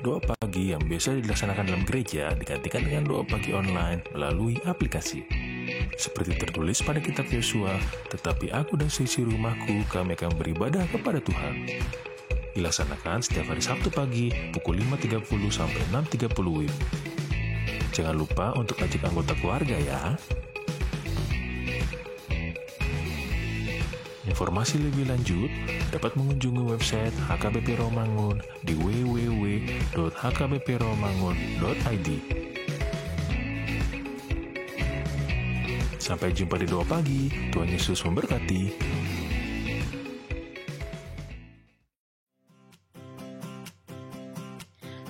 Doa pagi yang biasa dilaksanakan dalam gereja digantikan dengan doa pagi online melalui aplikasi. Seperti tertulis pada kitab Yosua, tetapi aku dan seisi rumahku kami akan beribadah kepada Tuhan. Dilaksanakan setiap hari Sabtu pagi pukul 5.30 sampai 6.30 WIB. Jangan lupa untuk ajak anggota keluarga ya. Informasi lebih lanjut dapat mengunjungi website HKBP Rawamangun di www.hkbprawamangun.id. Sampai jumpa di doa pagi. Tuhan Yesus memberkati.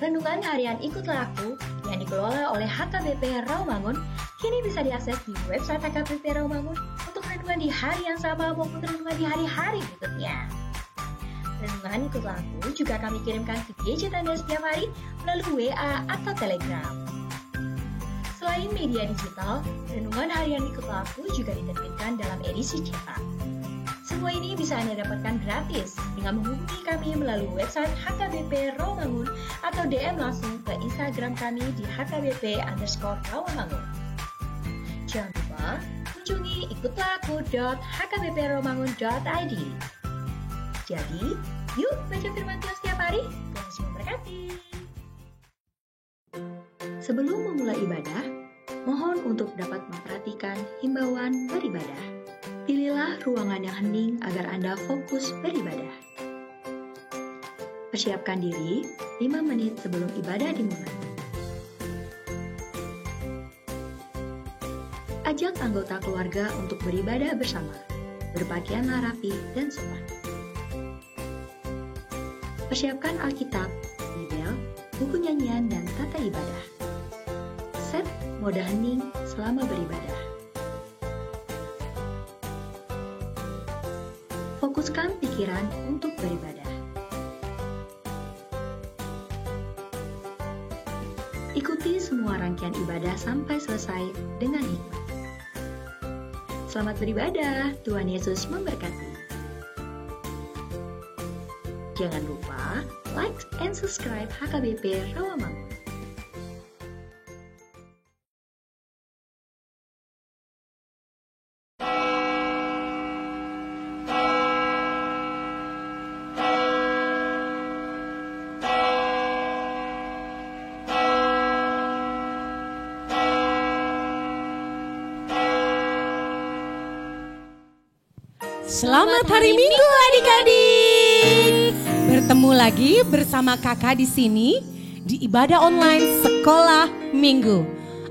Renungan harian Ikutlah Aku yang dikelola oleh HKBP Rawamangun kini bisa diakses di website HKBP Rawamangun untuk renungan di hari yang sama maupun renungan di hari-hari berikutnya. Renungan Ikutlah Aku juga kami kirimkan ke gadget Anda setiap hari melalui WA atau Telegram. Selain media digital, renungan harian Ikutlah Aku juga diterbitkan dalam edisi cetak. Semua ini bisa Anda dapatkan gratis dengan menghubungi kami melalui website HKBP Rawamangun atau DM langsung ke Instagram kami di HKBP_Rawamangun. Jangan lupa kunjungi ikutlahku.hkbprawamangun.id. Jadi, yuk baca firman Tuhan setiap hari. Tuhan Yesus memberkati. Sebelum memulai ibadah, mohon untuk dapat memperhatikan himbauan beribadah. Pilihlah ruangan yang hening agar Anda fokus beribadah. Persiapkan diri 5 menit sebelum ibadah dimulai. Ajak anggota keluarga untuk beribadah bersama, berpakaianlah rapi dan sopan. Persiapkan Alkitab, Bibel, buku nyanyian, dan tata ibadah. Set mode hening selama beribadah. Fokuskan pikiran untuk beribadah. Ikuti semua rangkaian ibadah sampai selesai dengan hikmat. Selamat beribadah, Tuhan Yesus memberkati. Jangan lupa like and subscribe HKBP Rawamangun. Selamat hari Minggu adik-adik. Bertemu lagi bersama kakak di sini di ibadah online sekolah minggu.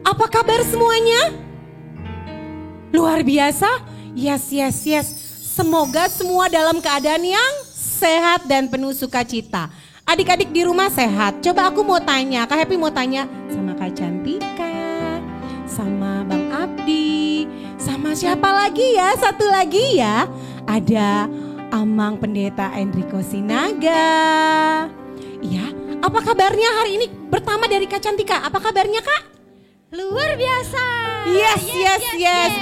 Apa kabar semuanya? Luar biasa? Yes. Semoga semua dalam keadaan yang sehat dan penuh sukacita. Adik-adik di rumah sehat. Coba aku mau tanya, Kak Happy mau tanya sama Kak Cantika, sama Bang Abdi, sama siapa lagi ya? Satu lagi ya. Ada Amang Pendeta Enrico Sinaga. Iya, apa kabarnya hari ini? Pertama dari Kak Cantika, apa kabarnya Kak? Luar biasa. Yes.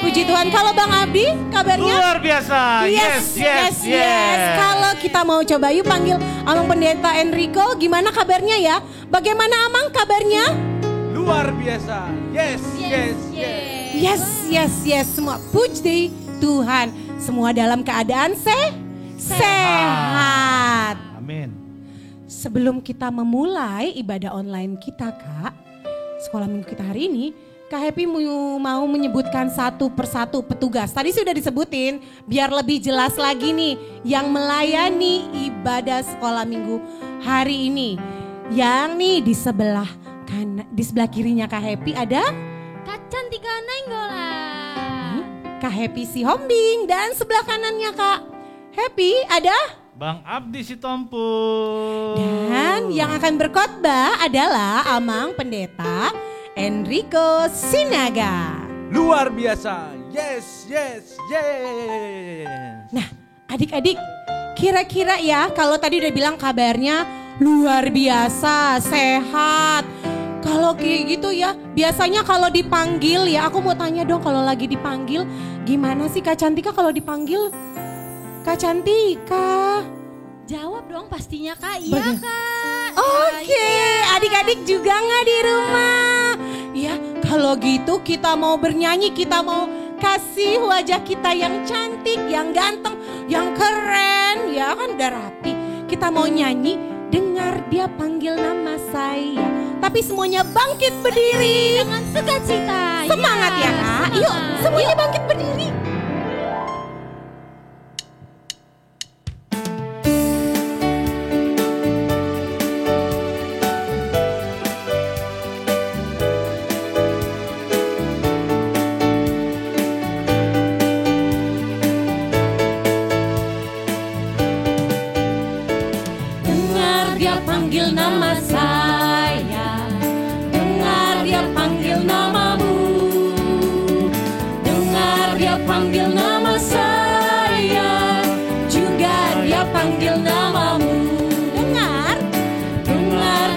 Puji Tuhan. Kalau Bang Abdi kabarnya? Luar biasa. Yes. Kalau kita mau coba yuk panggil Amang Pendeta Enrico, gimana kabarnya ya? Bagaimana Amang kabarnya? Luar biasa. Yes. Yes. Semua puji Tuhan. Semua dalam keadaan sehat. Amin. Sebelum kita memulai ibadah online kita Kak, sekolah minggu kita hari ini, Kak Happy mau menyebutkan satu persatu petugas. Tadi sudah disebutin, biar lebih jelas lagi nih yang melayani ibadah sekolah minggu hari ini. Yang nih di sebelah kirinya Kak Happy ada Kak Cantika Nainggolan. Kak Happy si Hombing, dan sebelah kanannya Kak Happy ada Bang Abdi Sitompu. Dan yang akan berkhotbah adalah Amang Pendeta Enrico Sinaga. Luar biasa. Yes. Nah, adik-adik, kira-kira ya kalau tadi udah bilang kabarnya luar biasa, sehat. Kalau kayak gitu ya, biasanya kalau dipanggil ya, aku mau tanya dong kalau lagi dipanggil, gimana sih Kak Cantika kalau dipanggil? Kak Cantika, Jawab dong pastinya Kak. Iya Kak. Oke, adik-adik juga nggak di rumah? Ya, kalau gitu kita mau bernyanyi, kita mau kasih wajah kita yang cantik, yang ganteng, yang keren, ya kan udah rapi. Kita mau nyanyi, dengar dia panggil nama saya. Tapi semuanya bangkit berdiri. Dengan sukacita. Semangat ya Kak, yuk semuanya bangkit berdiri. Panggil nama saya, dengar dia panggil namamu, dengar dia panggil nama saya, juga dia panggil namamu, dengar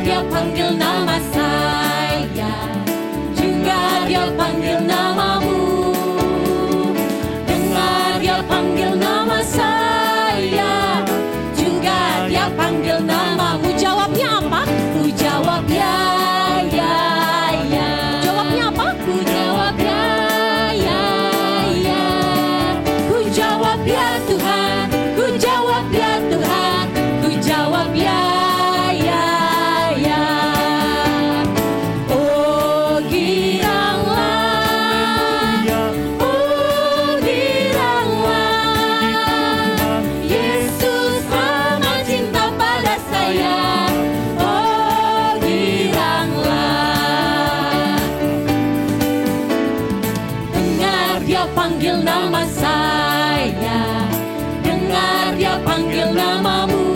dia panggil nama saya, juga dia panggil namamu, dengar dia panggil nama saya, juga dia panggil namamu. Jawabnya apa? Ku jawab ya, ya, ya. Jawabnya apa? Ku jawab ya, ya, ya. Ku jawab ya Tuhan, ku jawab ya Tuhan, ku jawab ya, ya, ya. Oh giranglah, oh giranglah, Yesus amat cinta pada saya. Panggil nama saya, dengar dia panggil namamu,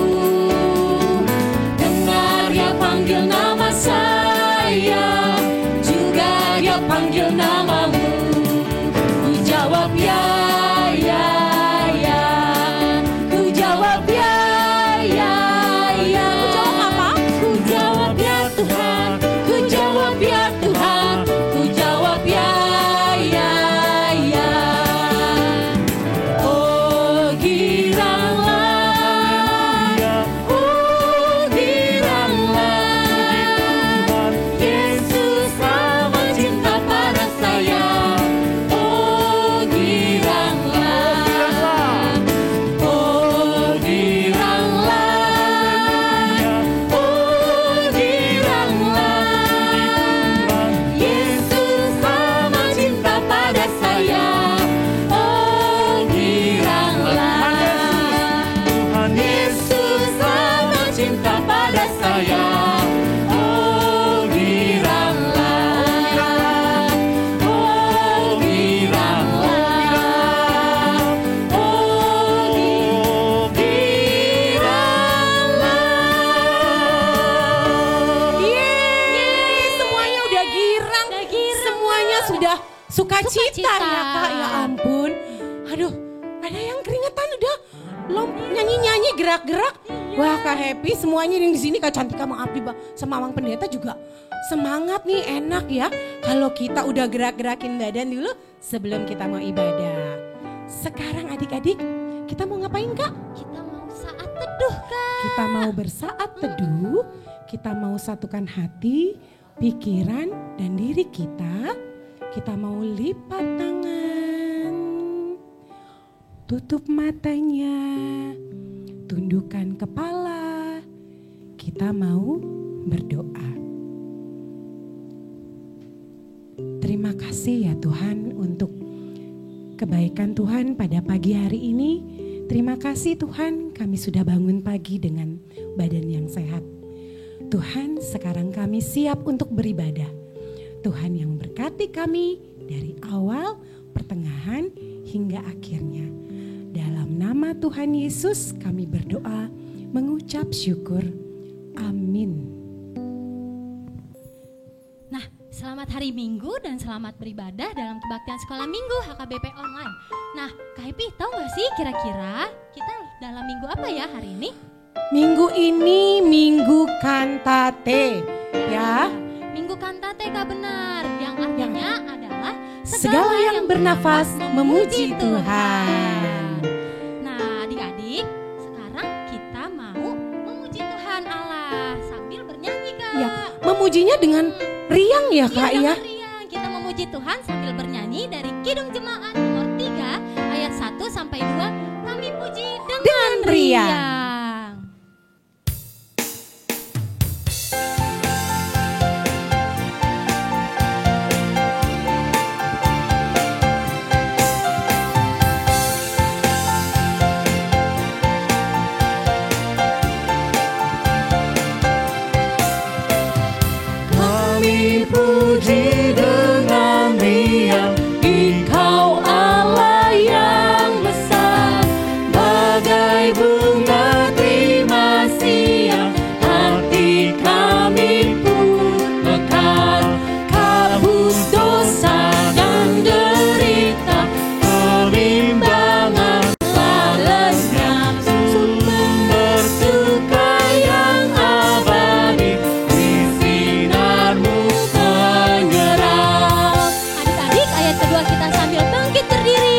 dengar dia panggil nama saya, juga dia panggil namamu. Ku jawab ya, ya, ya. Ku jawab ya, ya, ya. Ku jawab apa? Ku jawab ya Tuhan, ku jawab ya Tuhan, ku jawab ya, ya. Sukacita ya Kak, ya ampun. Aduh, ada yang keringetan udah nyanyi-nyanyi, gerak-gerak. Wah Kak Happy, semuanya yang di sini Kak Cantika, Mang Abdi sama Mang Pendeta juga semangat nih, enak ya. Kalau kita udah gerak-gerakin badan dulu sebelum kita mau ibadah. Sekarang adik-adik, kita mau ngapain Kak? Kita mau saat teduh Kak. Kita mau bersaat teduh, kita mau satukan hati, pikiran, dan diri kita. Kita mau lipat tangan, tutup matanya, tundukkan kepala. Kita mau berdoa. Terima kasih ya Tuhan untuk kebaikan Tuhan pada pagi hari ini. Terima kasih Tuhan, kami sudah bangun pagi dengan badan yang sehat. Tuhan, sekarang kami siap untuk beribadah. Tuhan yang berkati kami dari awal, pertengahan, hingga akhirnya. Dalam nama Tuhan Yesus kami berdoa, mengucap syukur. Amin. Nah, selamat hari Minggu dan selamat beribadah dalam kebaktian sekolah Minggu HKBP Online. Nah, Kak Happy tahu gak sih kira-kira kita dalam minggu apa ya hari ini? Minggu ini Minggu Kantate ya. Minggu Kantate Kak, benar, yang artinya adalah segala yang bernafas memuji Tuhan. Nah adik-adik, sekarang kita mau memujinya dengan riang ya Kak ya? Riang. Kita memuji Tuhan sambil bernyanyi dari Kidung Jemaat nomor 3 ayat 1 sampai 2. Kami puji dengan riang. Puji dengan riang, Engkau Allah yang besar, bagai bunga terima siang, hati kami pun mekar, kabus dosa dan derita, kebimbangan telah lenyap, sumber suka yang abadi di sinarmu. Adik-adik, ayat kedua kita sambil bangkit berdiri.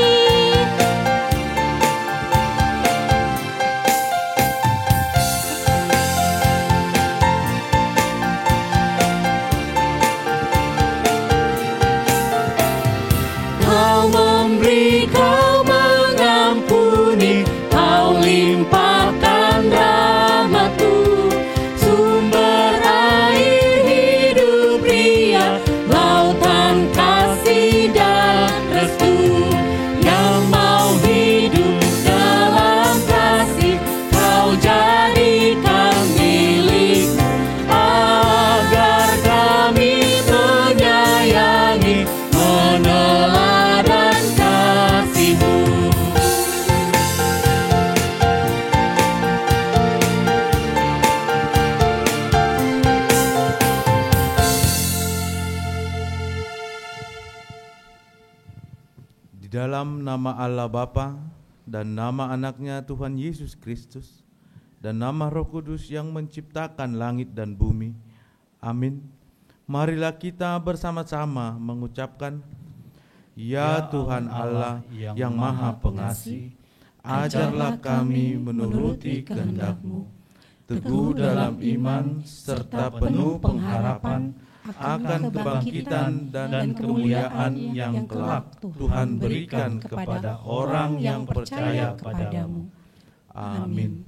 Kau memberi, Kau mengampuni, Kau limpahkan rahmat-Mu, sumber air hidup ria, lautan kasih dan restu, yang mau hidup dalam kasih, Kau jadikan milik-Mu, agar kami menyayangi, meneladan kasih-Mu. Di dalam nama Allah Bapa dan nama anaknya Tuhan Yesus Kristus dan nama Roh Kudus yang menciptakan langit dan bumi. Amin. Marilah kita bersama-sama mengucapkan, Ya Tuhan Allah yang Maha Pengasih, ajarlah kami menuruti kehendak-Mu, teguh dalam iman serta penuh pengharapan akan kebangkitan dan kemuliaan yang kelak Tuhan berikan kepada orang yang percaya padamu. Amin.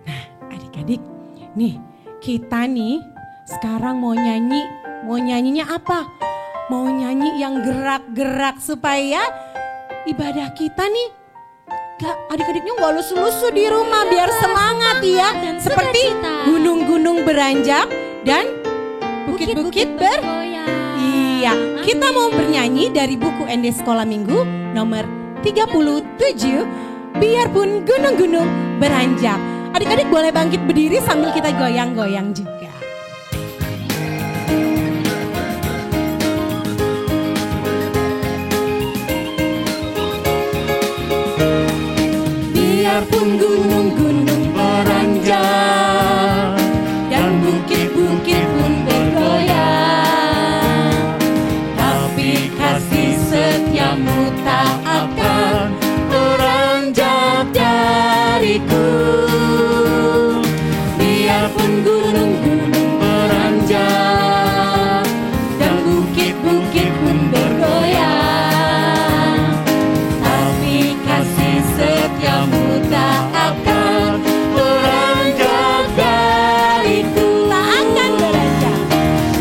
Nah, adik-adik, nih kita nih sekarang mau nyanyi. Mau nyanyinya apa? Mau nyanyi yang gerak-gerak supaya ibadah kita nih adik-adiknya nggak lusu-lusu di rumah, biar semangat ya. Seperti gunung-gunung beranjak dan bukit-bukit bergoyang. Iya, kita mau bernyanyi dari buku ND Sekolah Minggu nomor 37, Biarpun Gunung-gunung Beranjak. Adik-adik boleh bangkit berdiri sambil kita goyang-goyang juga. Biarpun gunung-gunung beranjak dan bukit-bukit pun bergoyang, tapi kasih setiamu tak akan beranjak dariku. Biarpun gunung-gunung beranjak dan bukit-bukit pun bergoyang, tapi kasih setiamu tak akan beranjak dariku. Tak akan beranjak,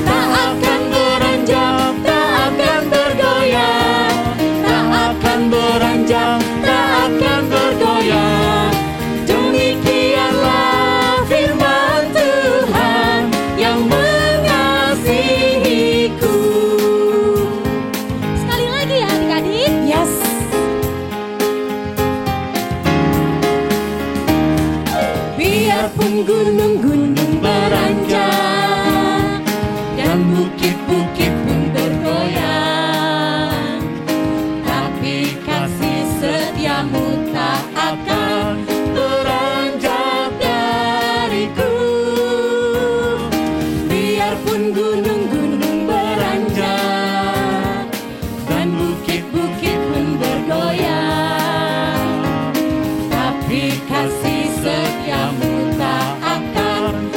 tak akan beranjak, tak akan bergoyang, tak akan beranjak, tak akan bergoyang. Demikianlah firman Tuhan yang mengasihiku. Sekali lagi ya adik-adik. Yes. Biarpun gunung-gunung beranjak dan bukit-bukit pun bergoyang, tapi kasih setiamu tak akan beranjak dariku. Biarpun gunung-gunung beranjak dan bukit-bukit pun bergoyang, tapi kasih setiamu tak akan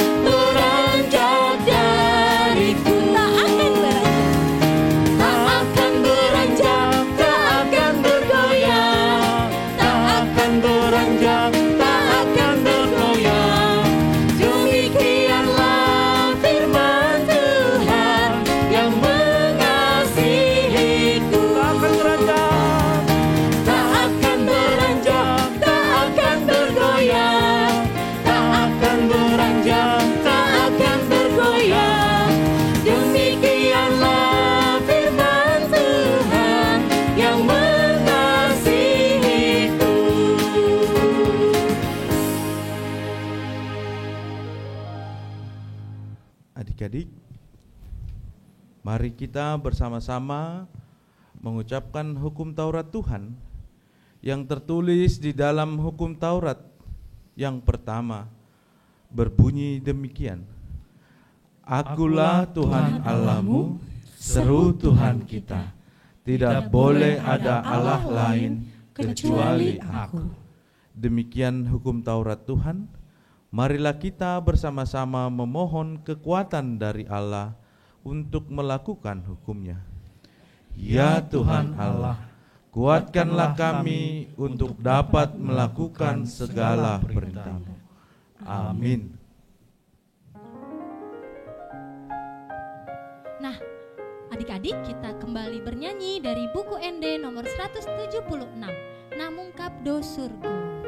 Adik-adik, mari kita bersama-sama mengucapkan hukum Taurat Tuhan yang tertulis di dalam hukum Taurat. Yang pertama berbunyi demikian: Akulah Tuhan Allahmu, seru Tuhan kita. Tidak boleh ada Allah lain kecuali Aku. Demikian hukum Taurat Tuhan. Marilah kita bersama-sama memohon kekuatan dari Allah untuk melakukan hukumnya. Ya Tuhan Allah, kuatkanlah kami untuk dapat melakukan segala perintah-Mu. Amin. Nah, adik-adik, kita kembali bernyanyi dari buku ND nomor 176, Namungkap Do Surgo.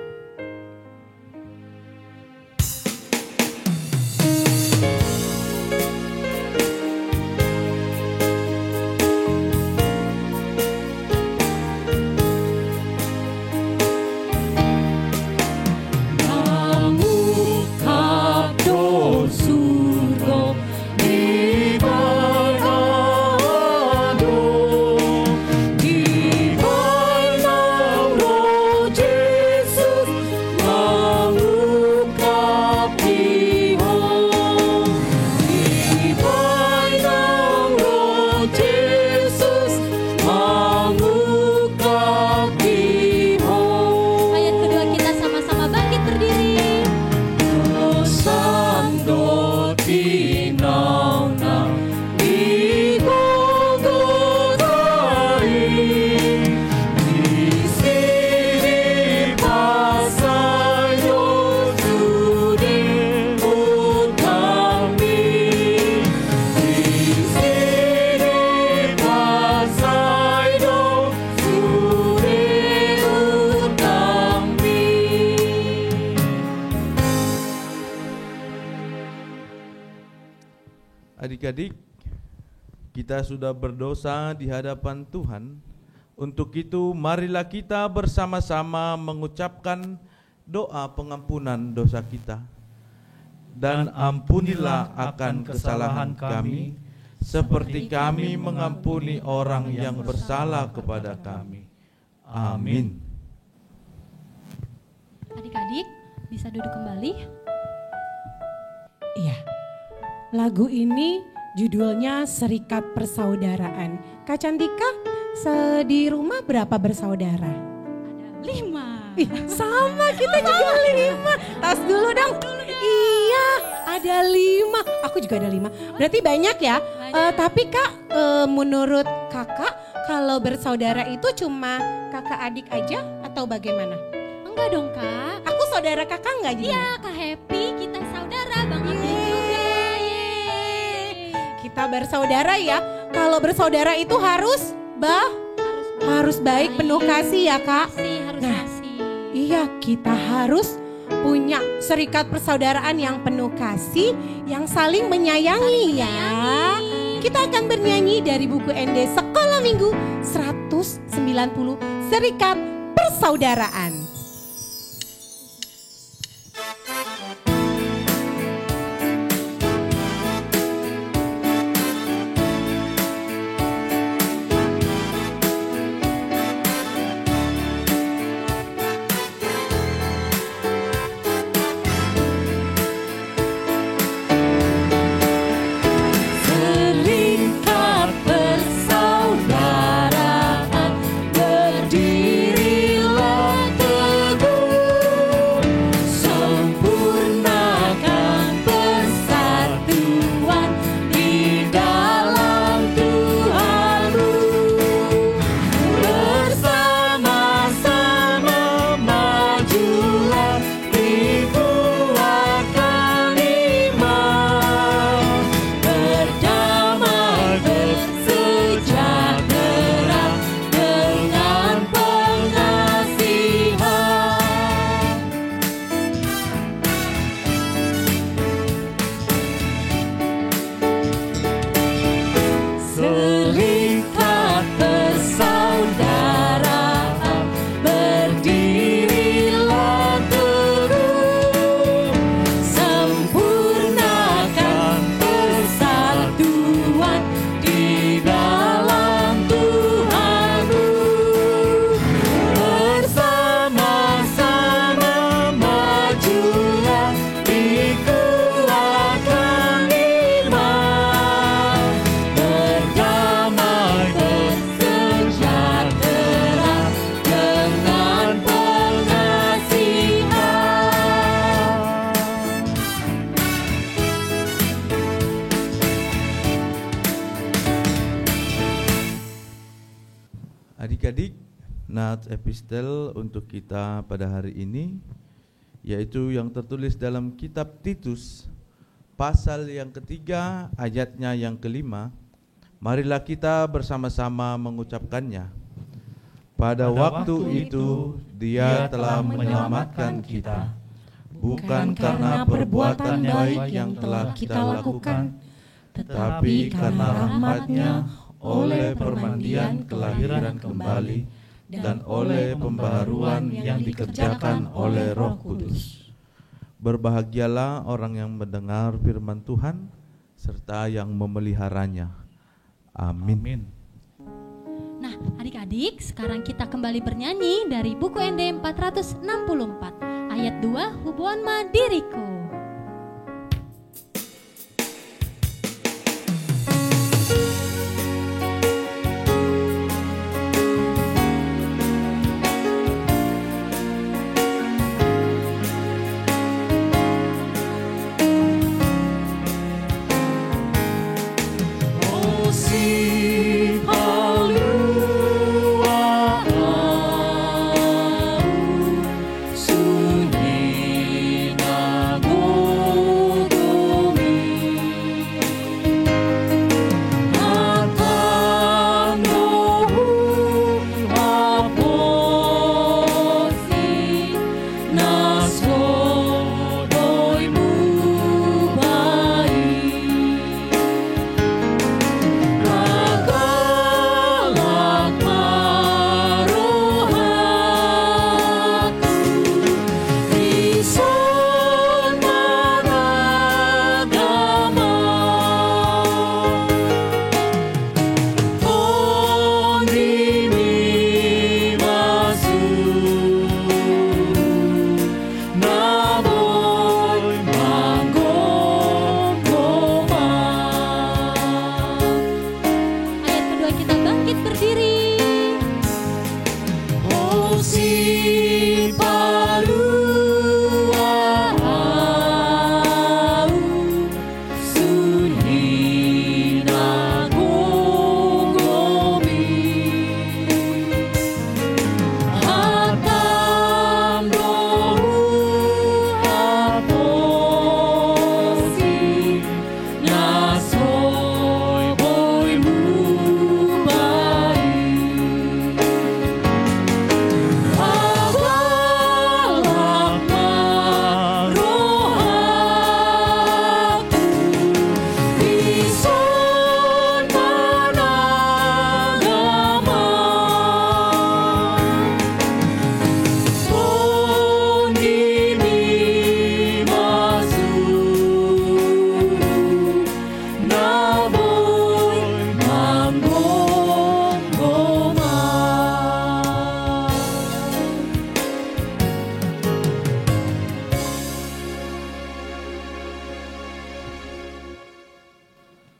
Adik-adik, kita sudah berdosa di hadapan Tuhan. Untuk itu, marilah kita bersama-sama mengucapkan doa pengampunan dosa kita. Dan ampunilah akan kesalahan kami, seperti kami mengampuni orang yang bersalah kepada kami. Amin. Adik-adik, bisa duduk kembali? Iya. Lagu ini judulnya Serikat Persaudaraan. Kak Cantika, di rumah berapa bersaudara? Ada 5. Ih, sama kita juga 5. Tas dulu dong. Iya, ada 5. Aku juga ada 5. Berarti banyak ya. Tapi Kak, menurut Kakak kalau bersaudara itu cuma kakak adik aja atau bagaimana? Enggak dong Kak. Aku saudara Kakak enggak jadi? Iya Kak Happy, kita saudara Bang Abi juga. Kita bersaudara ya. Kalau bersaudara itu harus baik, penuh kasih ya Kak. Harus kasih. Iya, kita harus punya serikat persaudaraan yang penuh kasih, yang saling menyayangi ya. Kita akan bernyanyi dari buku ND Sekolah Minggu 190, Serikat Persaudaraan. Berdirilah Nats epistel untuk kita pada hari ini, yaitu yang tertulis dalam kitab Titus pasal yang ketiga ayatnya yang kelima. Marilah kita bersama-sama mengucapkannya. Pada waktu itu Dia telah menyelamatkan kita, bukan karena perbuatan baik yang telah kita lakukan, tetapi karena rahmat-Nya oleh permandian kelahiran kembali dan oleh pembaharuan yang dikerjakan oleh Roh Kudus. Berbahagialah orang yang mendengar firman Tuhan serta yang memeliharanya. Amin. Nah, adik-adik, sekarang kita kembali bernyanyi dari buku ND 464, ayat 2, Hubungan ma diriku.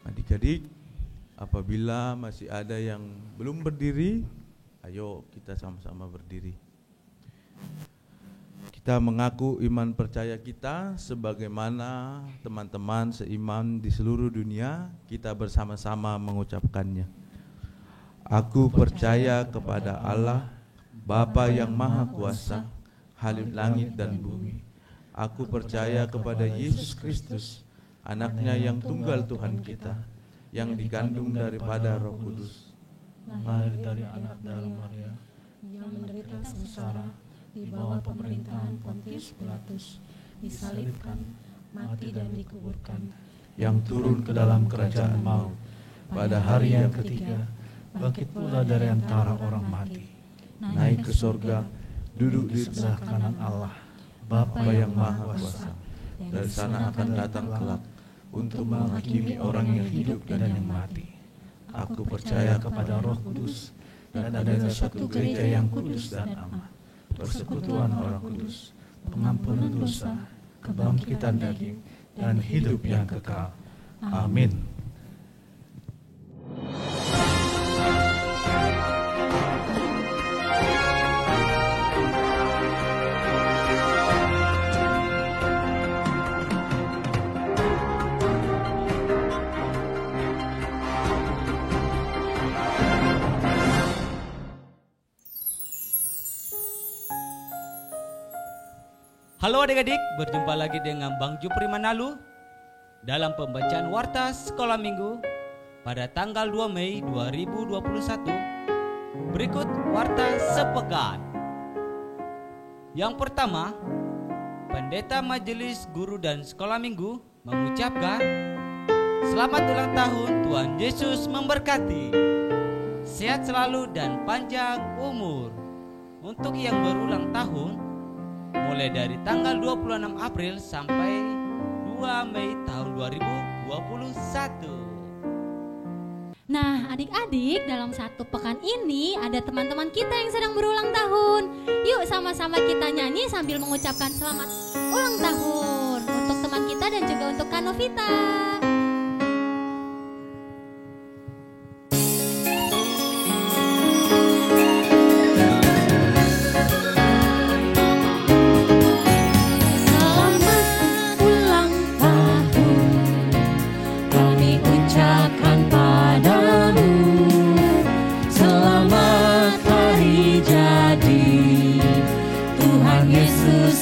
Adik-adik, apabila masih ada yang belum berdiri, ayo kita sama-sama berdiri. Kita mengaku iman percaya kita sebagaimana teman-teman seiman di seluruh dunia, kita bersama-sama mengucapkannya. Aku percaya kepada Allah, Bapa yang Maha Kuasa, Halik langit dan bumi. Aku percaya kepada Yesus Kristus, Anaknya yang tunggal Tuhan kita, yang dikandung daripada Roh Kudus, lahir dari anak darah Maria, yang menderita sengsara di bawah pemerintahan Pontius Pilatus, disalibkan, mati dan dikuburkan, yang turun ke dalam kerajaan maut, pada hari yang ketiga bangkit pula dari antara orang mati, naik ke sorga, duduk di sebelah kanan Allah, Bapa yang Maha Kuasa. Dari sana akan datang kelak untuk menghakimi orang yang hidup dan yang mati. Aku percaya kepada Roh Kudus dan adanya satu gereja yang kudus dan aman, persekutuan orang kudus, pengampunan dosa, kebangkitan daging, dan hidup yang kekal. Amin. Halo adik-adik, berjumpa lagi dengan Bang Jupri Manalu dalam pembacaan Warta Sekolah Minggu pada tanggal 2 Mei 2021. Berikut Warta Sepekan. Yang pertama, Pendeta Majelis Guru dan Sekolah Minggu mengucapkan selamat ulang tahun, Tuhan Yesus memberkati. Sehat selalu dan panjang umur. Untuk yang berulang tahun, mulai dari tanggal 26 April sampai 2 Mei tahun 2021. Nah, adik-adik, dalam satu pekan ini ada teman-teman kita yang sedang berulang tahun. Yuk sama-sama kita nyanyi sambil mengucapkan selamat ulang tahun untuk teman kita dan juga untuk Kak Novita.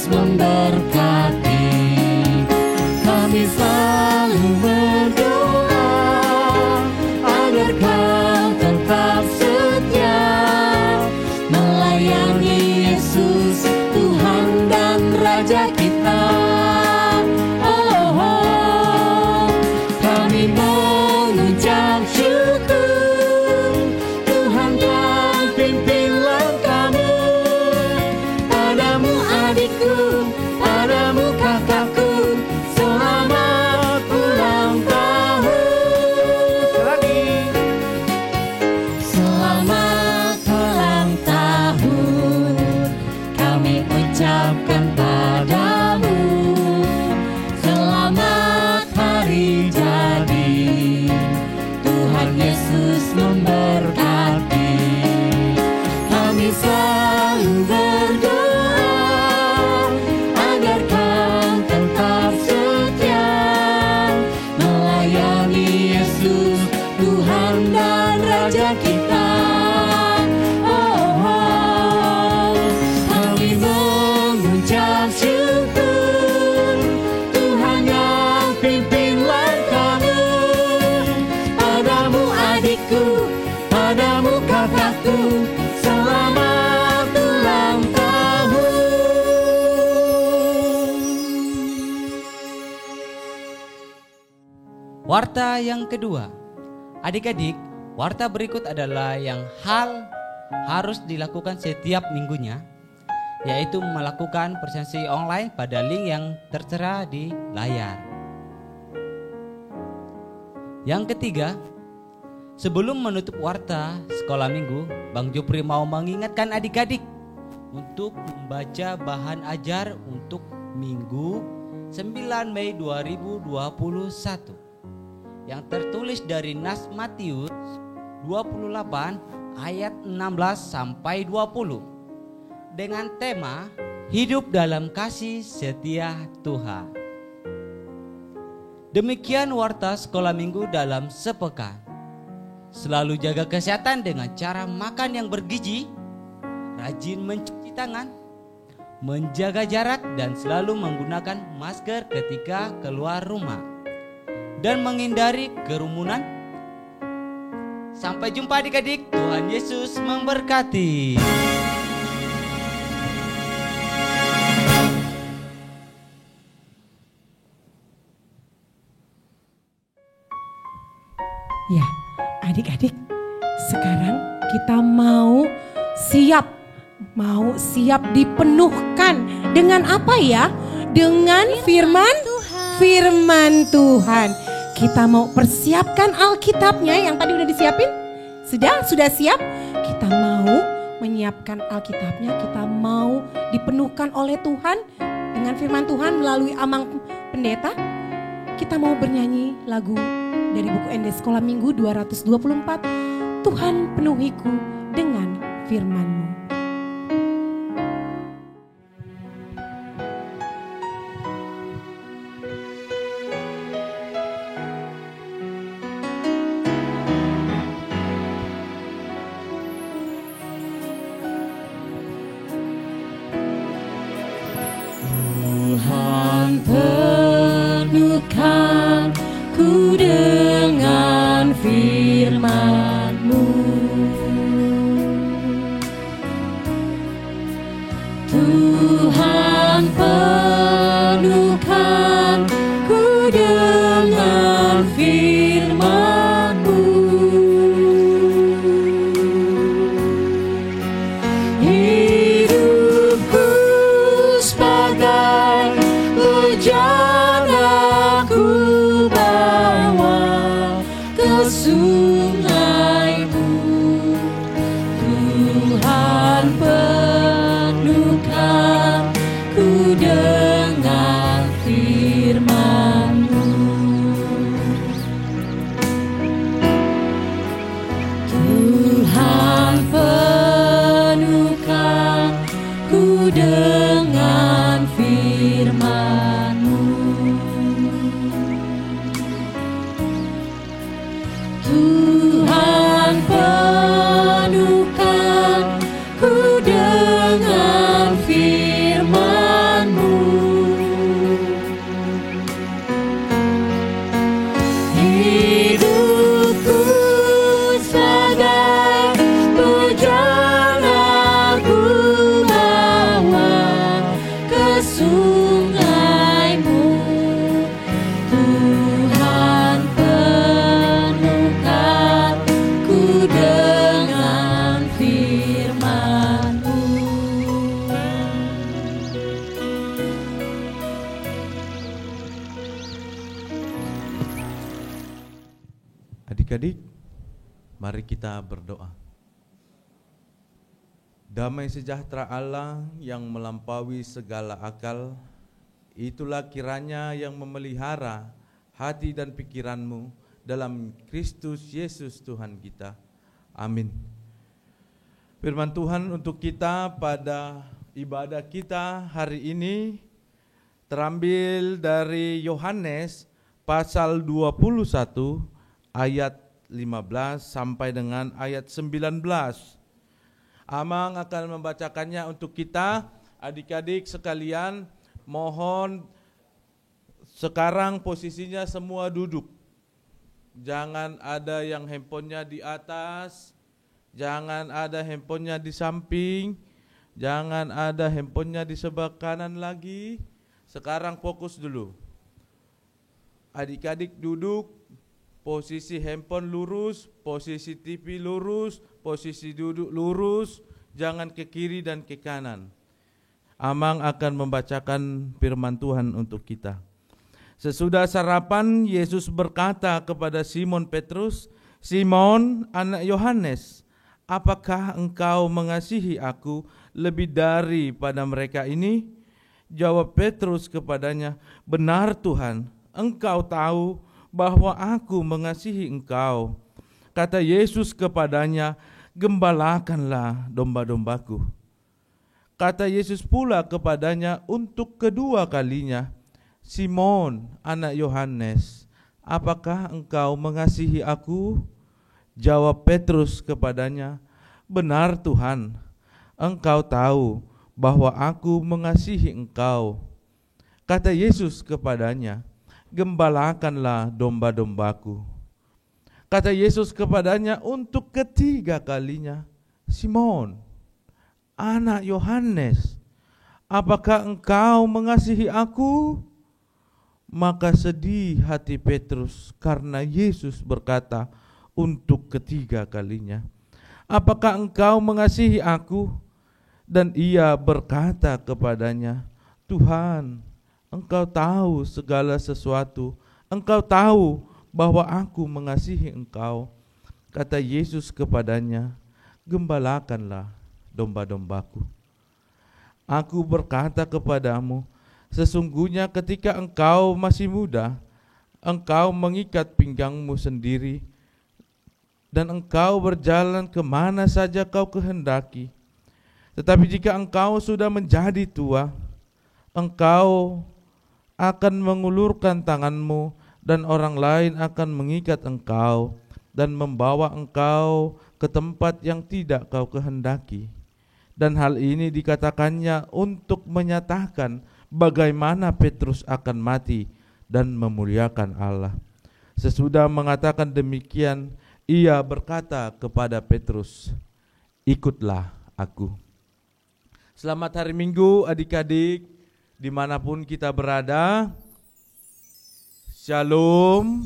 Memberkati kami, selalu berdoa agar kau tetap setia melayani Yesus, Tuhan dan Raja kita. Kami mengucap syukur, Tuhan yang pimpin langkahmu. Padamu adikku, padamu kakakku, selamat ulang tahun. Selamat ulang tahun kami ucapkan padamu. Selamat hari jadi, Tuhan Yesus memberkati. Kami selalu berdoa agar kau tetap setia melayani Yesus, Tuhan dan Raja kita. Kami mengucap syukur, Tuhan yang pimpin langkahmu. Padamu adikku, padamu kakakku, selamat ulang tahun. Warta yang kedua. Adik-adik, warta berikut adalah yang harus dilakukan setiap minggunya, yaitu melakukan presentasi online pada link yang tertera di layar. Yang ketiga, sebelum menutup warta sekolah minggu, Bang Jupri mau mengingatkan adik-adik untuk membaca bahan ajar untuk minggu 9 Mei 2021 yang tertulis dari Nas Matius 28 ayat 16 sampai 20 dengan tema hidup dalam kasih setia Tuhan. Demikian warta sekolah minggu dalam sepekan. Selalu jaga kesehatan dengan cara makan yang bergizi, rajin mencuci tangan, menjaga jarak dan selalu menggunakan masker ketika keluar rumah, dan menghindari kerumunan. Sampai jumpa adik-adik, Tuhan Yesus memberkati. Ya, adik-adik, sekarang kita mau siap dipenuhkan dengan apa ya? Dengan firman Tuhan. Kita mau persiapkan Alkitabnya yang tadi udah disiapin? Sudah siap? Kita mau menyiapkan Alkitabnya, kita mau dipenuhkan oleh Tuhan dengan firman Tuhan melalui Amang Pendeta. Kita mau bernyanyi lagu dari buku ND Sekolah Minggu 224, Tuhan penuhiku dengan firman-Mu. penuhkan ku dengan firman-Mu. Tuhan penuhkan ku dengan firman-Mu. Hidupku sebagai bejana ku bawa ke sungai-Mu. Tuhan penuhkan ku dengan firman-Mu. Tuhan penuhkan ku dengan firman-Mu. Tuhan penuhkan ku dengan firman-Mu. Hidupku sebagai bejana ku bawa ke sungai-Mu. Tuhan penuhkan ku dengan firman-Mu. Adik-adik, mari kita berdoa. Damai sejahtera Allah yang melampaui segala akal, itulah kiranya yang memelihara hati dan pikiranmu dalam Kristus Yesus Tuhan kita. Amin. Firman Tuhan untuk kita pada ibadah kita hari ini terambil dari Yohanes pasal 21 ayat 15 sampai dengan ayat 19. Amang akan membacakannya untuk kita. Adik-adik sekalian, mohon sekarang posisinya semua duduk. Jangan ada yang handphonenya di atas, jangan ada handphonenya di samping, jangan ada handphonenya di sebelah kanan lagi. Sekarang fokus dulu. Adik-adik duduk, posisi handphone lurus, posisi TV lurus, posisi duduk lurus, jangan ke kiri dan ke kanan. Amang akan membacakan firman Tuhan untuk kita. Sesudah sarapan, Yesus berkata kepada Simon Petrus, "Simon, anak Yohanes, apakah engkau mengasihi aku lebih daripada mereka ini?" Jawab Petrus kepadanya, "Benar Tuhan, engkau tahu bahwa aku mengasihi engkau." Kata Yesus kepadanya, "Gembalakanlah domba-dombaku." Kata Yesus pula kepadanya untuk kedua kalinya, "Simon, anak Yohanes, apakah engkau mengasihi aku?" Jawab Petrus kepadanya, "Benar Tuhan, engkau tahu bahwa aku mengasihi engkau." Kata Yesus kepadanya, "Gembalakanlah domba-dombaku." Kata Yesus kepadanya untuk ketiga kalinya, "Simon, anak Yohanes, apakah engkau mengasihi aku?" Maka sedih hati Petrus karena Yesus berkata untuk ketiga kalinya, "Apakah engkau mengasihi aku?" Dan ia berkata kepadanya, "Tuhan, engkau tahu segala sesuatu, engkau tahu bahwa aku mengasihi engkau." Kata Yesus kepadanya, "Gembalakanlah domba-dombaku. Aku berkata kepadamu, sesungguhnya ketika engkau masih muda, engkau mengikat pinggangmu sendiri, dan engkau berjalan kemana saja kau kehendaki. Tetapi jika engkau sudah menjadi tua, engkau akan mengulurkan tanganmu, dan orang lain akan mengikat engkau dan membawa engkau ke tempat yang tidak kau kehendaki." Dan hal ini dikatakannya untuk menyatakan bagaimana Petrus akan mati dan memuliakan Allah. Sesudah mengatakan demikian, ia berkata kepada Petrus, ikutlah aku. Selamat hari Minggu adik-adik, dimanapun kita berada. Shalom.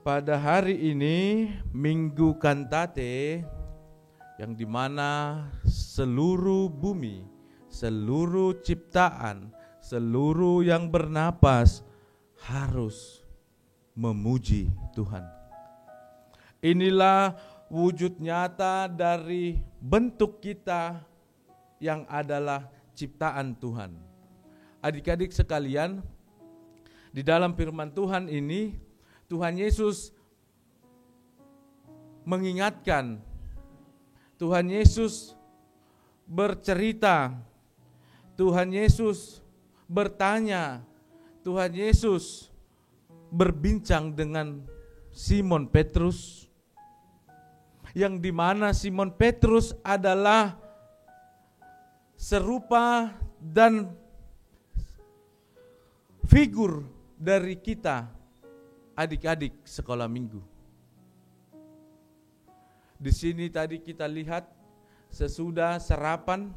Pada hari ini Minggu Kantate, yang dimana seluruh bumi, seluruh ciptaan, seluruh yang bernapas harus memuji Tuhan. Inilah wujud nyata dari bentuk kita yang adalah ciptaan Tuhan. Adik-adik sekalian, di dalam firman Tuhan ini Tuhan Yesus mengingatkan, Tuhan Yesus bercerita, Tuhan Yesus bertanya, Tuhan Yesus berbincang dengan Simon Petrus, yang dimana Simon Petrus adalah serupa dan figur dari kita adik-adik sekolah minggu. Di sini tadi kita lihat sesudah sarapan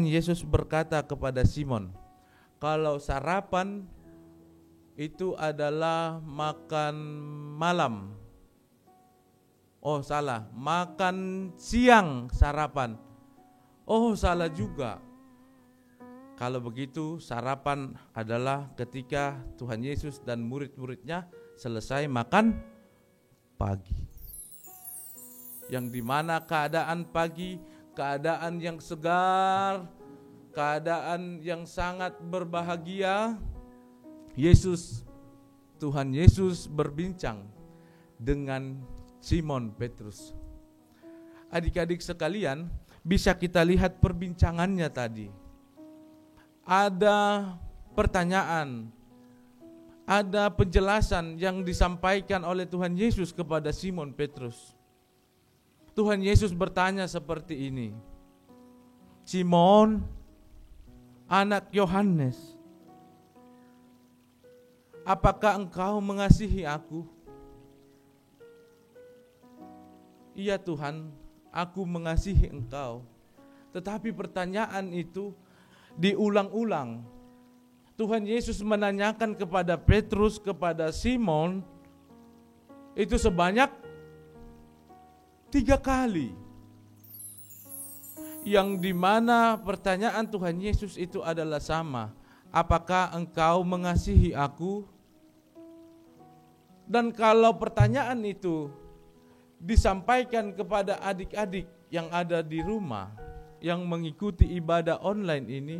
Yesus berkata kepada Simon, kalau sarapan itu adalah makan malam. Oh salah, makan siang sarapan. Oh salah juga. Kalau begitu sarapan adalah ketika Tuhan Yesus dan murid-muridnya selesai makan pagi. Yang dimana keadaan pagi, keadaan yang segar, keadaan yang sangat berbahagia, Tuhan Yesus berbincang dengan Simon Petrus. Adik-adik sekalian, bisa kita lihat perbincangannya tadi. Ada pertanyaan, ada penjelasan yang disampaikan oleh Tuhan Yesus kepada Simon Petrus. Tuhan Yesus bertanya seperti ini, Simon, anak Yohanes, apakah engkau mengasihi aku? Iya Tuhan, aku mengasihi engkau. Tetapi pertanyaan itu diulang-ulang. Tuhan Yesus menanyakan kepada Petrus, kepada Simon, itu sebanyak 3 kali. Yang dimana pertanyaan Tuhan Yesus itu adalah sama. Apakah engkau mengasihi aku? Dan kalau pertanyaan itu disampaikan kepada adik-adik yang ada di rumah, yang mengikuti ibadah online ini,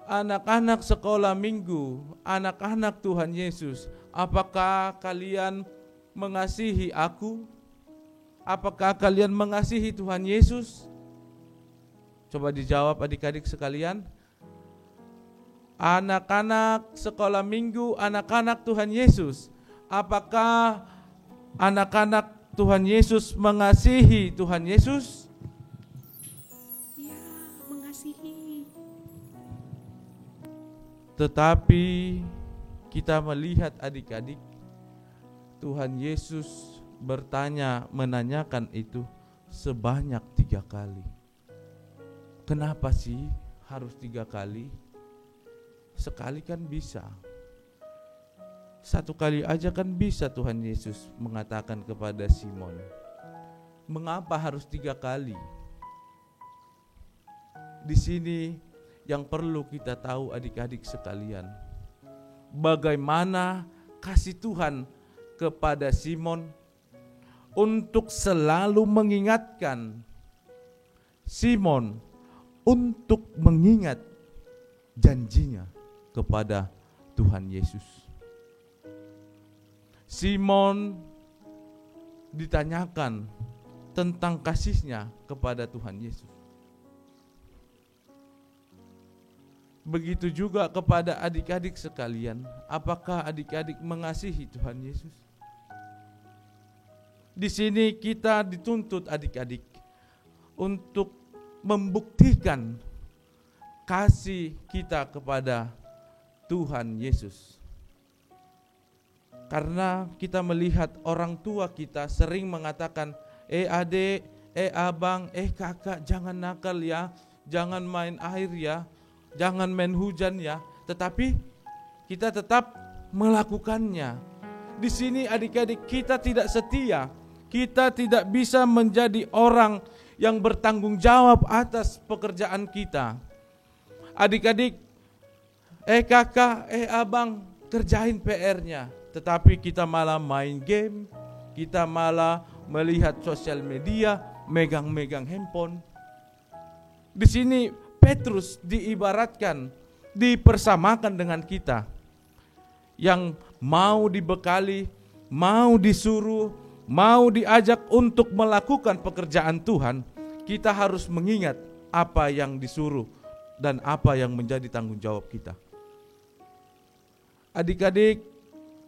anak-anak sekolah minggu, anak-anak Tuhan Yesus, apakah kalian mengasihi aku? Apakah kalian mengasihi Tuhan Yesus? Coba dijawab adik-adik sekalian. Anak-anak sekolah minggu, anak-anak Tuhan Yesus, apakah anak-anak Tuhan Yesus mengasihi Tuhan Yesus? Tetapi kita melihat adik-adik, Tuhan Yesus menanyakan itu sebanyak 3 kali. Kenapa sih harus 3 kali? Sekali kan bisa. 1 kali aja kan bisa Tuhan Yesus mengatakan kepada Simon. Mengapa harus 3 kali? Di sini yang perlu kita tahu adik-adik sekalian, bagaimana kasih Tuhan kepada Simon untuk selalu mengingatkan Simon untuk mengingat janjinya kepada Tuhan Yesus. Simon ditanyakan tentang kasihnya kepada Tuhan Yesus. Begitu juga kepada adik-adik sekalian, apakah adik-adik mengasihi Tuhan Yesus? Di sini kita dituntut adik-adik untuk membuktikan kasih kita kepada Tuhan Yesus. Karena kita melihat orang tua kita sering mengatakan, adik, abang, kakak, jangan nakal ya, jangan main air ya, jangan main hujan ya. Tetapi kita tetap melakukannya. Di sini adik-adik, kita tidak setia. Kita tidak bisa menjadi orang yang bertanggung jawab atas pekerjaan kita. Adik-adik, kakak, abang, kerjain PR-nya. Tetapi kita malah main game, kita malah melihat sosial media, megang-megang handphone. Di sini Petrus diibaratkan, dipersamakan dengan kita yang mau dibekali, mau disuruh, mau diajak untuk melakukan pekerjaan Tuhan. Kita harus mengingat apa yang disuruh dan apa yang menjadi tanggung jawab kita. Adik-adik,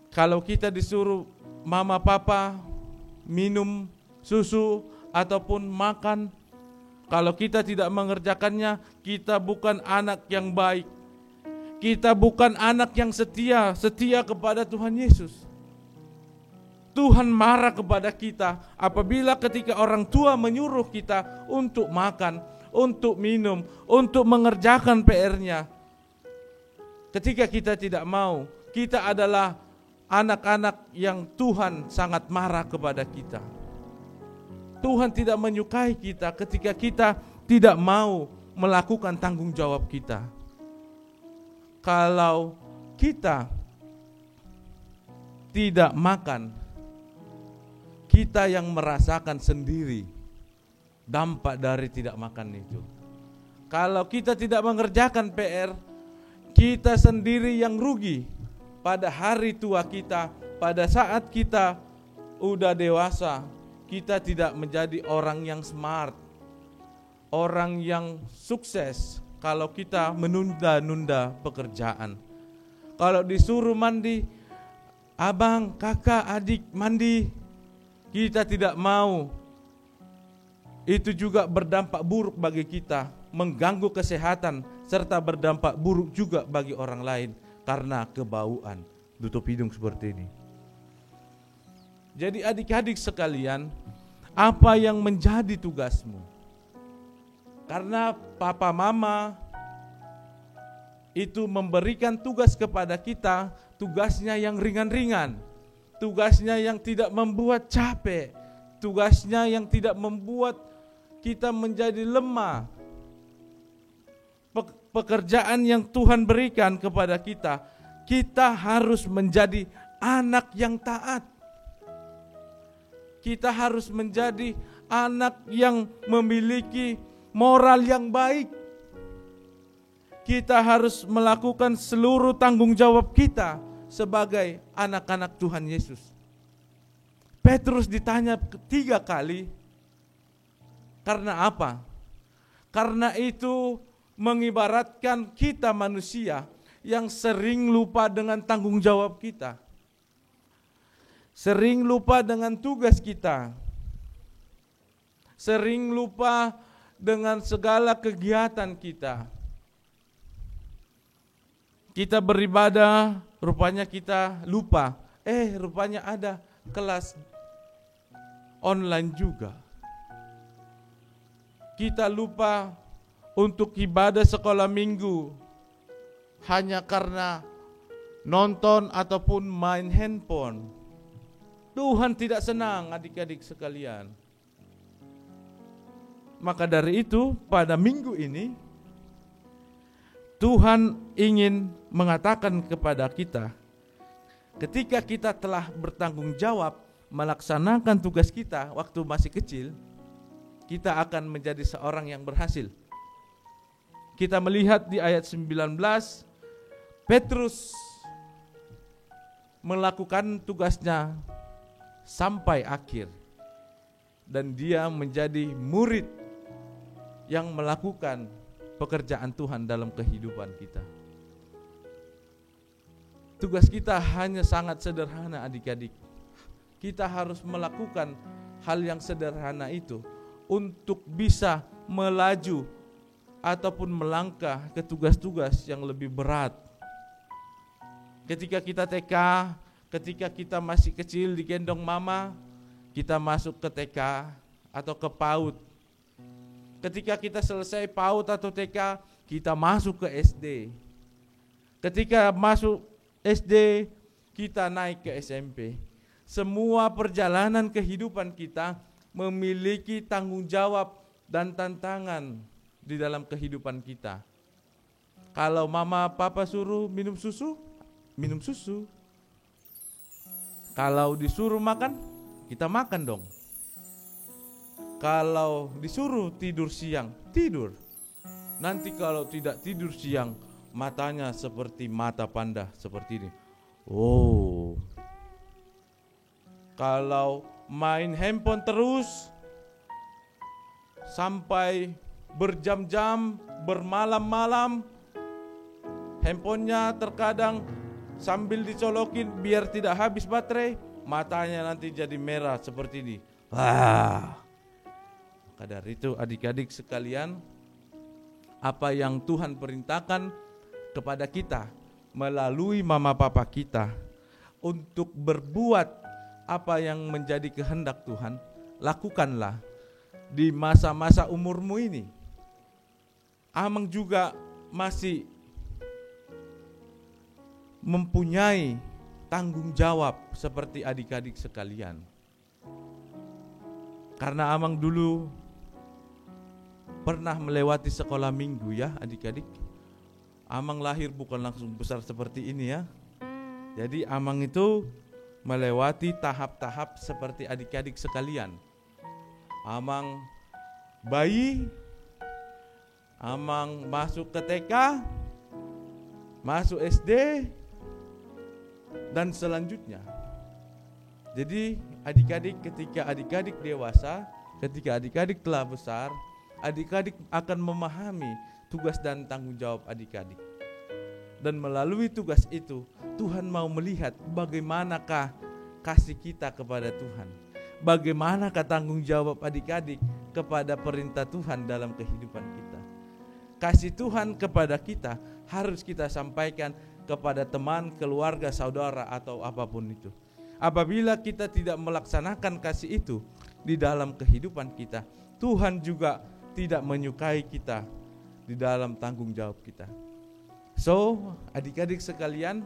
kalau kita disuruh mama papa minum susu ataupun makan, kalau kita tidak mengerjakannya, kita bukan anak yang baik. Kita bukan anak yang setia kepada Tuhan Yesus. Tuhan marah kepada kita apabila ketika orang tua menyuruh kita untuk makan, untuk minum, untuk mengerjakan PR-nya. Ketika kita tidak mau, kita adalah anak-anak yang Tuhan sangat marah kepada kita. Tuhan tidak menyukai kita ketika kita tidak mau melakukan tanggung jawab kita. Kalau kita tidak makan, kita yang merasakan sendiri dampak dari tidak makan itu. Kalau kita tidak mengerjakan PR, kita sendiri yang rugi. Pada hari tua kita, pada saat kita udah dewasa, kita tidak menjadi orang yang smart, orang yang sukses kalau kita menunda-nunda pekerjaan. Kalau disuruh mandi, abang, kakak, adik mandi, kita tidak mau. Itu juga berdampak buruk bagi kita, mengganggu kesehatan, serta berdampak buruk juga bagi orang lain. Karena kebauan, tutup hidung seperti ini. Jadi adik-adik sekalian, apa yang menjadi tugasmu? Karena papa mama itu memberikan tugas kepada kita, tugasnya yang ringan-ringan, tugasnya yang tidak membuat capek, tugasnya yang tidak membuat kita menjadi lemah. Pekerjaan yang Tuhan berikan kepada kita, kita harus menjadi anak yang taat. Kita harus menjadi anak yang memiliki moral yang baik. Kita harus melakukan seluruh tanggung jawab kita sebagai anak-anak Tuhan Yesus. Petrus ditanya 3 kali, karena apa? Karena itu mengibaratkan kita manusia yang sering lupa dengan tanggung jawab kita. Sering lupa dengan tugas kita. Sering lupa dengan segala kegiatan kita. Kita beribadah, rupanya kita lupa. Rupanya ada kelas online juga. Kita lupa untuk ibadah sekolah minggu hanya karena nonton ataupun main handphone. Tuhan tidak senang adik-adik sekalian. Maka dari itu pada minggu ini Tuhan ingin mengatakan kepada kita, ketika kita telah bertanggung jawab melaksanakan tugas kita waktu masih kecil, kita akan menjadi seorang yang berhasil. Kita melihat di ayat 19, Petrus melakukan tugasnya sampai akhir. Dan dia menjadi murid yang melakukan pekerjaan Tuhan dalam kehidupan kita. Tugas kita hanya sangat sederhana adik-adik. Kita harus melakukan hal yang sederhana itu untuk bisa melaju ataupun melangkah ke tugas-tugas yang lebih berat. Ketika kita TK, ketika kita masih kecil digendong mama, kita masuk ke TK atau ke PAUD. Ketika kita selesai PAUD atau TK, kita masuk ke SD. Ketika masuk SD, kita naik ke SMP. Semua perjalanan kehidupan kita memiliki tanggung jawab dan tantangan di dalam kehidupan kita. Kalau mama papa suruh minum susu, minum susu. Kalau disuruh makan, kita makan dong. Kalau disuruh tidur siang, tidur. Nanti kalau tidak tidur siang, matanya seperti mata panda, seperti ini. Oh. Kalau main handphone terus, sampai berjam-jam, bermalam-malam, handphonenya terkadang sambil dicolokin biar tidak habis baterai, matanya nanti jadi merah seperti ini. Maka dari itu adik-adik sekalian, apa yang Tuhan perintahkan kepada kita melalui mama papa kita untuk berbuat apa yang menjadi kehendak Tuhan, lakukanlah di masa-masa umurmu ini. Amang juga masih mempunyai tanggung jawab seperti adik-adik sekalian. Karena Amang dulu pernah melewati sekolah minggu ya adik-adik. Amang lahir bukan langsung besar seperti ini ya. Jadi Amang itu melewati tahap-tahap seperti adik-adik sekalian. Amang bayi, Amang masuk ke TK, masuk SD, dan selanjutnya. Jadi adik-adik, ketika adik-adik dewasa, ketika adik-adik telah besar, adik-adik akan memahami tugas dan tanggung jawab adik-adik. Dan melalui tugas itu, Tuhan mau melihat bagaimanakah kasih kita kepada Tuhan. Bagaimanakah tanggung jawab adik-adik kepada perintah Tuhan dalam kehidupan kita. Kasih Tuhan kepada kita harus kita sampaikan kepada teman, keluarga, saudara, atau apapun itu. Apabila kita tidak melaksanakan kasih itu di dalam kehidupan kita, Tuhan juga tidak menyukai kita di dalam tanggung jawab kita. So, adik-adik sekalian,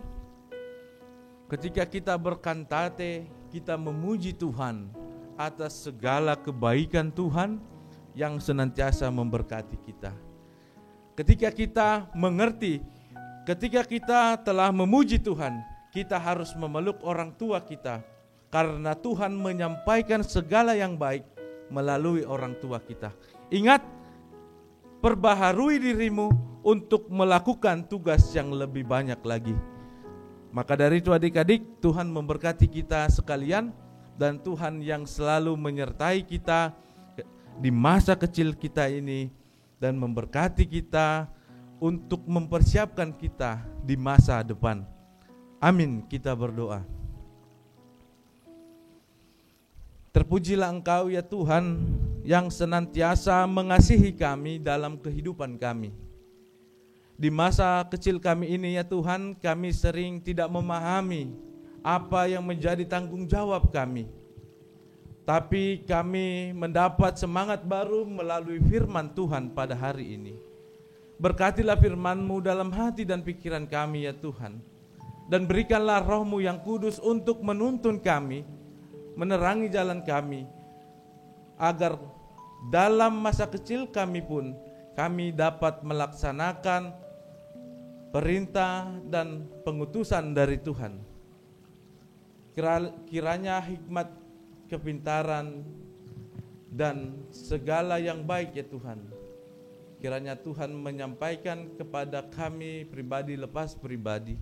ketika kita berkantate, kita memuji Tuhan atas segala kebaikan Tuhan yang senantiasa memberkati kita. Ketika kita mengerti, ketika kita telah memuji Tuhan, kita harus memeluk orang tua kita, karena Tuhan menyampaikan segala yang baik melalui orang tua kita. Ingat, perbaharui dirimu untuk melakukan tugas yang lebih banyak lagi. Maka dari itu adik-adik, Tuhan memberkati kita sekalian, dan Tuhan yang selalu menyertai kita di masa kecil kita ini, dan memberkati kita untuk mempersiapkan kita di masa depan. Amin, kita berdoa. Terpujilah Engkau ya Tuhan, yang senantiasa mengasihi kami dalam kehidupan kami. Di masa kecil kami ini ya Tuhan, kami sering tidak memahami apa yang menjadi tanggung jawab kami. Tapi kami mendapat semangat baru melalui firman Tuhan pada hari ini. Berkatilah firman-Mu dalam hati dan pikiran kami ya Tuhan. Dan berikanlah Roh-Mu yang kudus untuk menuntun kami, menerangi jalan kami, agar dalam masa kecil kami pun kami dapat melaksanakan perintah dan pengutusan dari Tuhan. Kiranya hikmat, kepintaran, dan segala yang baik ya Tuhan, kiranya Tuhan menyampaikan kepada kami pribadi lepas pribadi,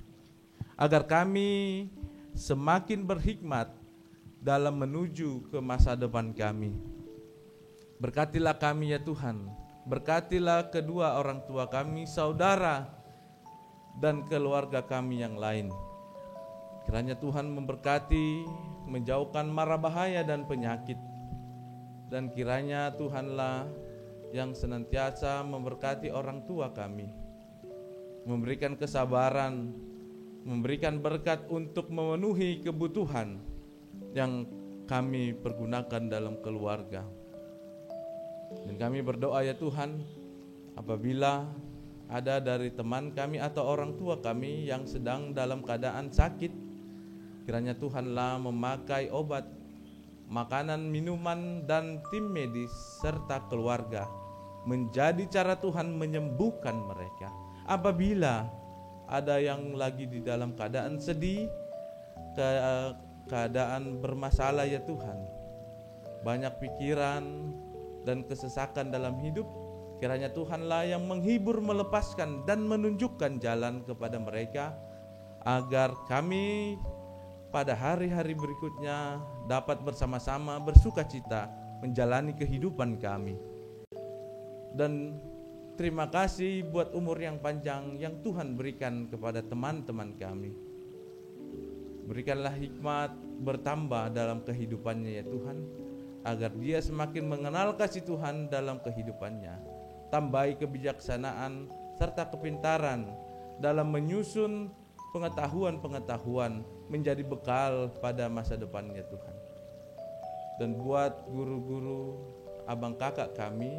agar kami semakin berhikmat dalam menuju ke masa depan kami. Berkatilah kami ya Tuhan, berkatilah kedua orang tua kami, saudara, dan keluarga kami yang lain. Kiranya Tuhan memberkati, menjauhkan mara bahaya dan penyakit, Dan kiranya Tuhanlah yang senantiasa memberkati orang tua kami, memberikan kesabaran, memberikan berkat untuk memenuhi kebutuhan yang kami pergunakan dalam keluarga. Dan kami berdoa ya Tuhan, apabila ada dari teman kami atau orang tua kami yang sedang dalam keadaan sakit, kiranya Tuhanlah memakai obat, makanan, minuman, dan tim medis serta keluarga menjadi cara Tuhan menyembuhkan mereka. Apabila ada yang lagi di dalam keadaan sedih, keadaan bermasalah ya Tuhan, banyak pikiran dan kesesakan dalam hidup, kiranya Tuhanlah yang menghibur, melepaskan, dan menunjukkan jalan kepada mereka, agar kami pada hari-hari berikutnya dapat bersama-sama bersukacita menjalani kehidupan kami. Dan terima kasih buat umur yang panjang yang Tuhan berikan kepada teman-teman kami. Berikanlah hikmat bertambah dalam kehidupannya ya Tuhan, agar dia semakin mengenal kasih Tuhan dalam kehidupannya. Tambahi kebijaksanaan serta kepintaran dalam menyusun pengetahuan-pengetahuan menjadi bekal pada masa depannya Tuhan. Dan buat guru-guru, abang kakak kami,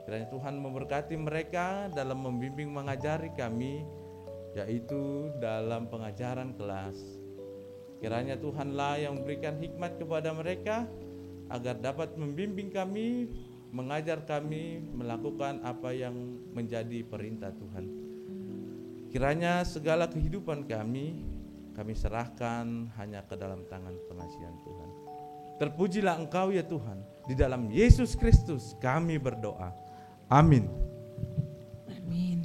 kiranya Tuhan memberkati mereka dalam membimbing mengajari kami, yaitu dalam pengajaran kelas. Kiranya Tuhanlah yang memberikan hikmat kepada mereka, agar dapat membimbing kami, mengajar kami melakukan apa yang menjadi perintah Tuhan. Kiranya segala kehidupan kami serahkan hanya ke dalam tangan pengasihan Tuhan. Terpujilah Engkau ya Tuhan, di dalam Yesus Kristus kami berdoa. Amin. Amin.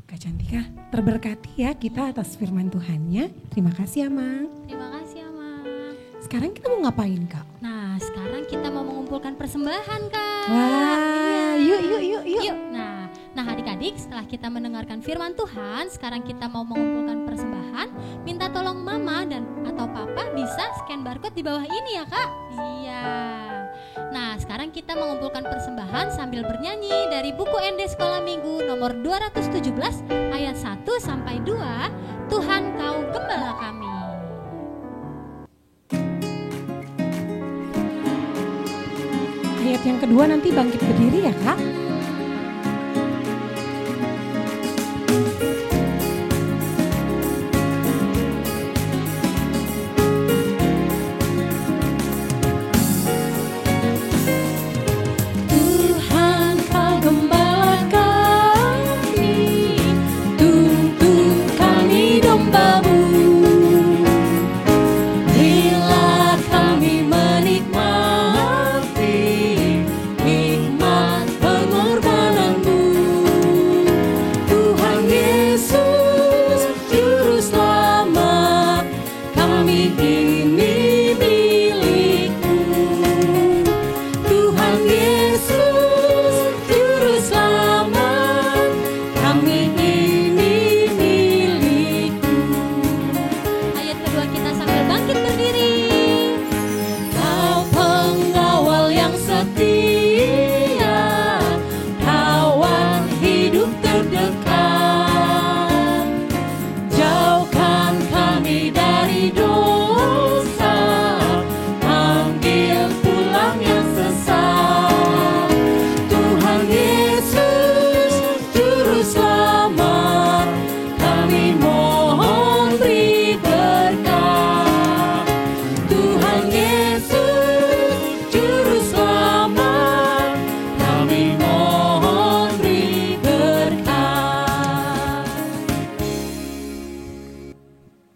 Kak Cantika, terberkati ya kita atas firman Tuhannya. Terima kasih ya Mang. Terima kasih ya Mang. Sekarang kita mau ngapain Kak? Nah sekarang kita mau mengumpulkan persembahan Kak. Wah, Iya. yuk. Nah adik-adik, setelah kita mendengarkan firman Tuhan, sekarang kita mau mengumpulkan persembahan. Minta tolong mama dan atau papa bisa scan barcode di bawah ini ya Kak. Iya. Nah sekarang kita mengumpulkan persembahan sambil bernyanyi dari buku ND Sekolah Minggu nomor 217 ayat 1 sampai 2, Tuhan Kau Gembala Kami. Ayat yang kedua nanti bangkit berdiri ya Kak.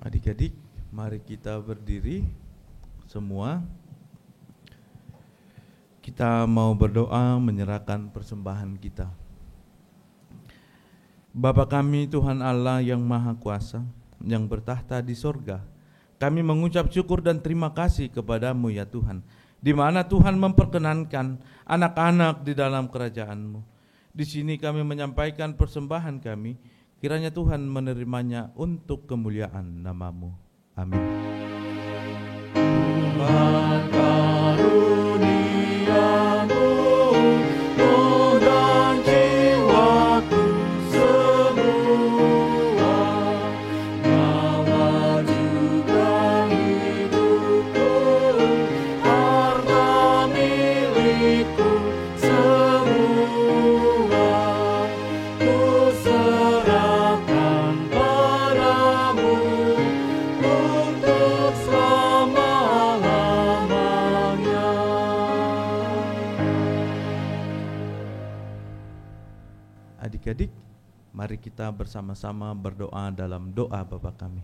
Adik-adik, mari kita berdiri semua. Kita mau berdoa menyerahkan persembahan kita. Bapa kami Tuhan Allah yang Maha Kuasa, yang bertahta di sorga, kami mengucap syukur dan terima kasih kepadamu ya Tuhan, di mana Tuhan memperkenankan anak-anak di dalam kerajaan-Mu. Di sini kami menyampaikan persembahan kami, kiranya Tuhan menerimanya untuk kemuliaan nama-Mu. Amin. Tuhan karunia Adik-adik, mari kita bersama-sama berdoa dalam doa Bapa kami.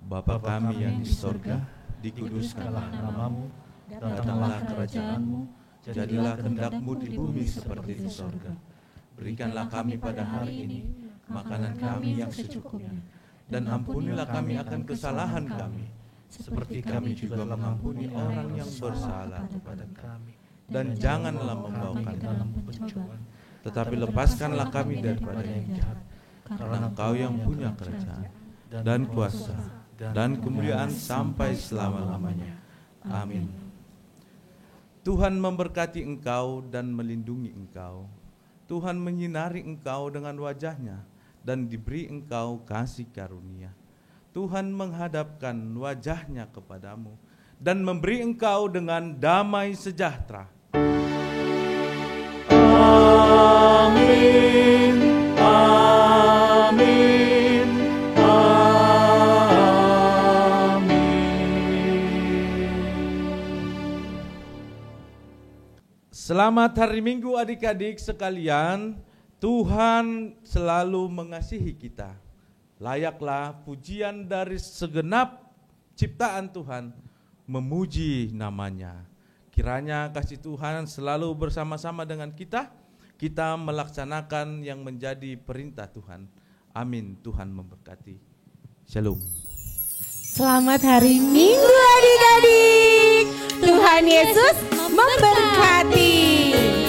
Bapa kami yang di sorga, dikuduskanlah namamu, datanglah kerajaanmu, jadilah kehendak-Mu di bumi seperti di sorga. Berikanlah kami pada hari ini makanan kami yang secukupnya, dan ampunilah kami akan kesalahan kami, seperti kami juga mengampuni orang yang bersalah kepada kami. Dan janganlah membawa kami dalam pencobaan, tetapi lepaskanlah kami daripada yang jahat, karena Engkau yang punya kerajaan dan kuasa dan kemuliaan sampai selama-lamanya. Amin. Tuhan memberkati engkau dan melindungi engkau. Tuhan menyinari engkau dengan wajah-Nya dan diberi engkau kasih karunia. Tuhan menghadapkan wajah-Nya kepadamu dan memberi engkau dengan damai sejahtera. Amin. Amin. Selamat hari Minggu adik-adik sekalian. Tuhan selalu mengasihi kita. Layaklah pujian dari segenap ciptaan Tuhan memuji namanya. Kiranya kasih Tuhan selalu bersama-sama dengan kita. Kita melaksanakan yang menjadi perintah Tuhan. Amin. Tuhan memberkati. Shalom. Selamat hari Minggu adik-adik. Tuhan Yesus memberkati.